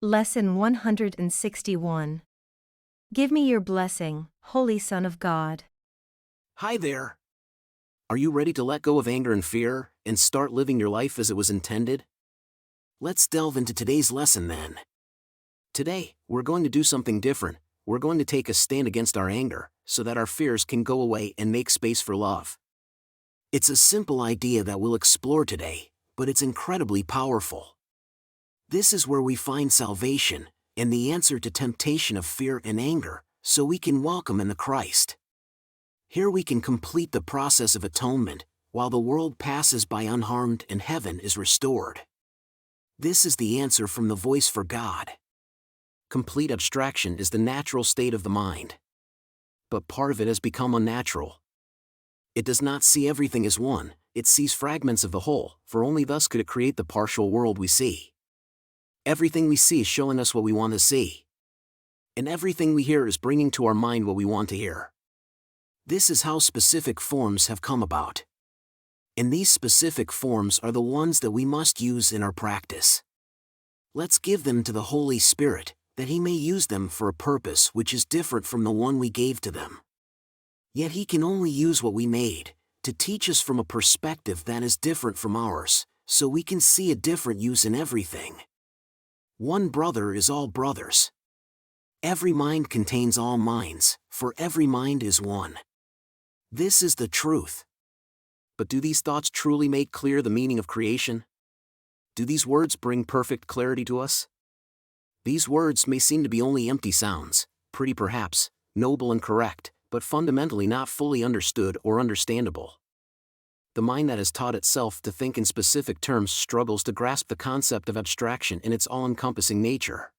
Lesson 161. Give me your blessing, Holy Son of God. Hi there. Are you ready to let go of anger and fear, and start living your life as it was intended? Let's delve into today's lesson then. Today, we're going to do something different. We're going to take a stand against our anger, so that our fears can go away and make space for love. It's a simple idea that we'll explore today, but it's incredibly powerful. This is where we find salvation, and the answer to temptation of fear and anger, so we can welcome in the Christ. Here we can complete the process of atonement, while the world passes by unharmed and heaven is restored. This is the answer from the voice for God. Complete abstraction is the natural state of the mind. But part of it has become unnatural. It does not see everything as one, it sees fragments of the whole, for only thus could it create the partial world we see. Everything we see is showing us what we want to see. And everything we hear is bringing to our mind what we want to hear. This is how specific forms have come about. And these specific forms are the ones that we must use in our practice. Let's give them to the Holy Spirit, that He may use them for a purpose which is different from the one we gave to them. Yet He can only use what we made, to teach us from a perspective that is different from ours, so we can see a different use in everything. One brother is all brothers. Every mind contains all minds, for every mind is one. This is the truth. But do these thoughts truly make clear the meaning of creation? Do these words bring perfect clarity to us? These words may seem to be only empty sounds, pretty perhaps, noble and correct, but fundamentally not fully understood or understandable. The mind that has taught itself to think in specific terms struggles to grasp the concept of abstraction in its all-encompassing nature.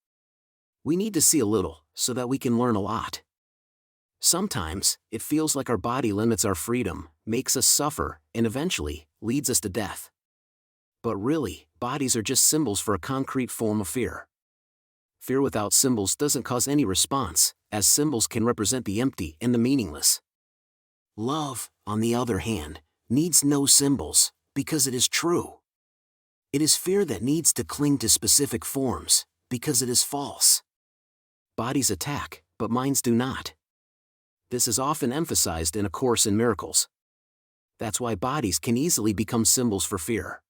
We need to see a little, so that we can learn a lot. Sometimes, it feels like our body limits our freedom, makes us suffer, and eventually, leads us to death. But really, bodies are just symbols for a concrete form of fear. Fear without symbols doesn't cause any response, as symbols can represent the empty and the meaningless. Love, on the other hand, needs no symbols, because it is true. It is fear that needs to cling to specific forms, because it is false. Bodies attack, but minds do not. This is often emphasized in A Course in Miracles. That's why bodies can easily become symbols for fear.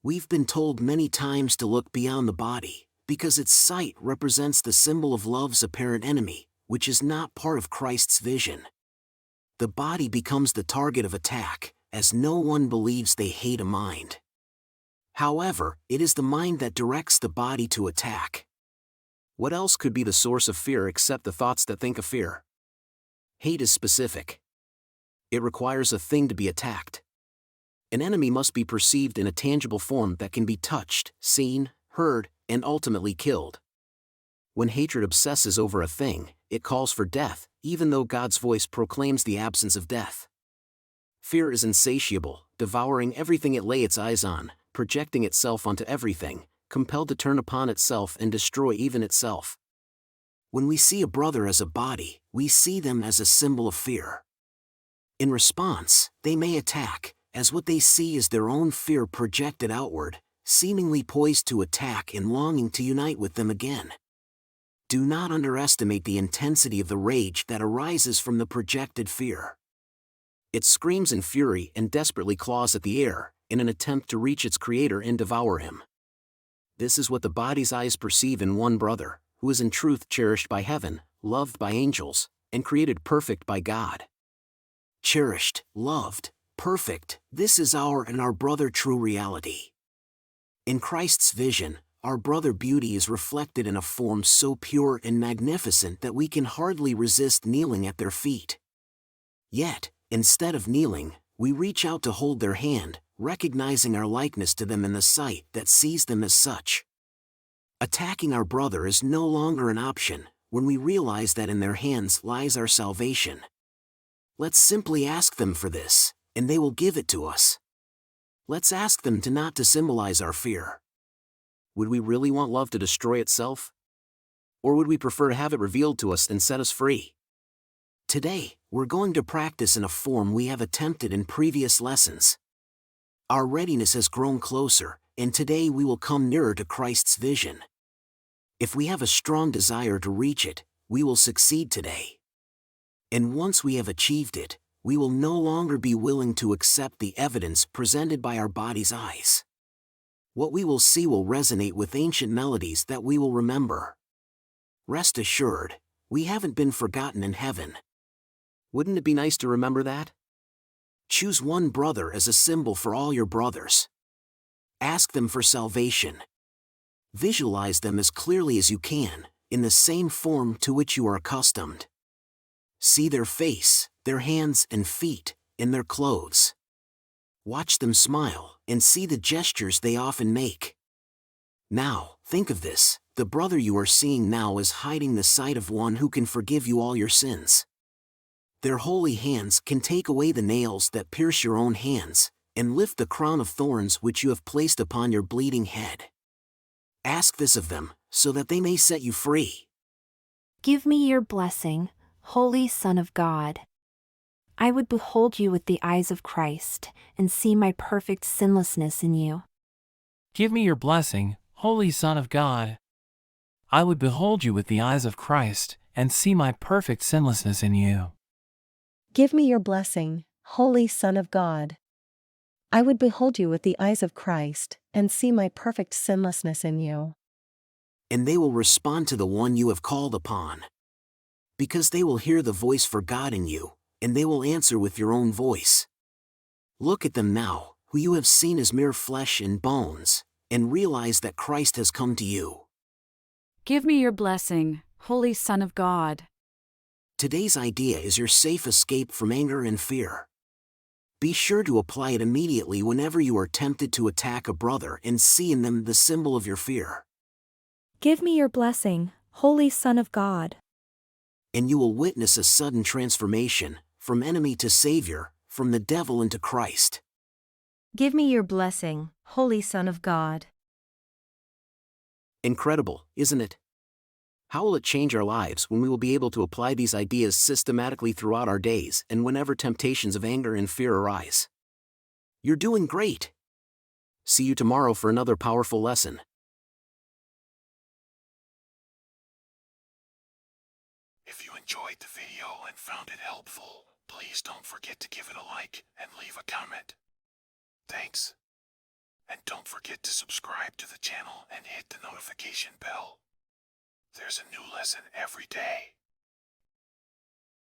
We've been told many times to look beyond the body, because its sight represents the symbol of love's apparent enemy, which is not part of Christ's vision. The body becomes the target of attack, as no one believes they hate a mind. However, it is the mind that directs the body to attack. What else could be the source of fear except the thoughts that think of fear? Hate is specific. It requires a thing to be attacked. An enemy must be perceived in a tangible form that can be touched, seen, heard, and ultimately killed. When hatred obsesses over a thing, it calls for death, even though God's voice proclaims the absence of death. Fear is insatiable, devouring everything it lays its eyes on, projecting itself onto everything, compelled to turn upon itself and destroy even itself. When we see a brother as a body, we see them as a symbol of fear. In response, they may attack, as what they see is their own fear projected outward, seemingly poised to attack and longing to unite with them again. Do not underestimate the intensity of the rage that arises from the projected fear. It screams in fury and desperately claws at the air, in an attempt to reach its creator and devour him. This is what the body's eyes perceive in one brother, who is in truth cherished by heaven, loved by angels, and created perfect by God. Cherished, loved, perfect, this is our and our brother true reality. In Christ's vision, our brother beauty is reflected in a form so pure and magnificent that we can hardly resist kneeling at their feet. Yet, instead of kneeling, we reach out to hold their hand, recognizing our likeness to them in the sight that sees them as such. Attacking our brother is no longer an option, when we realize that in their hands lies our salvation. Let's simply ask them for this, and they will give it to us. Let's ask them not to symbolize our fear. Would we really want love to destroy itself? Or would we prefer to have it revealed to us and set us free? Today, we're going to practice in a form we have attempted in previous lessons. Our readiness has grown closer, and today we will come nearer to Christ's vision. If we have a strong desire to reach it, we will succeed today. And once we have achieved it, we will no longer be willing to accept the evidence presented by our body's eyes. What we will see will resonate with ancient melodies that we will remember. Rest assured, we haven't been forgotten in heaven. Wouldn't it be nice to remember that? Choose one brother as a symbol for all your brothers. Ask them for salvation. Visualize them as clearly as you can, in the same form to which you are accustomed. See their face, their hands and feet, in their clothes. Watch them smile, and see the gestures they often make. Now, think of this: the brother you are seeing now is hiding the sight of one who can forgive you all your sins. Their holy hands can take away the nails that pierce your own hands, and lift the crown of thorns which you have placed upon your bleeding head. Ask this of them, so that they may set you free. Give me your blessing, Holy Son of God. I would behold you with the eyes of Christ, and see my perfect sinlessness in you. Give me your blessing, Holy Son of God. I would behold you with the eyes of Christ, and see my perfect sinlessness in you. Give me your blessing, Holy Son of God. I would behold you with the eyes of Christ, and see my perfect sinlessness in you. And they will respond to the one you have called upon. Because they will hear the voice for God in you, and they will answer with your own voice. Look at them now, who you have seen as mere flesh and bones, and realize that Christ has come to you. Give me your blessing, Holy Son of God. Today's idea is your safe escape from anger and fear. Be sure to apply it immediately whenever you are tempted to attack a brother and see in them the symbol of your fear. Give me your blessing, Holy Son of God. And you will witness a sudden transformation, from enemy to Savior, from the devil into Christ. Give me your blessing, Holy Son of God. Incredible, isn't it? How will it change our lives when we will be able to apply these ideas systematically throughout our days and whenever temptations of anger and fear arise? You're doing great. See you tomorrow for another powerful lesson. If you enjoyed the video and found it helpful, please don't forget to give it a like and leave a comment. Thanks. And don't forget to subscribe to the channel and hit the notification bell. There's a new lesson every day.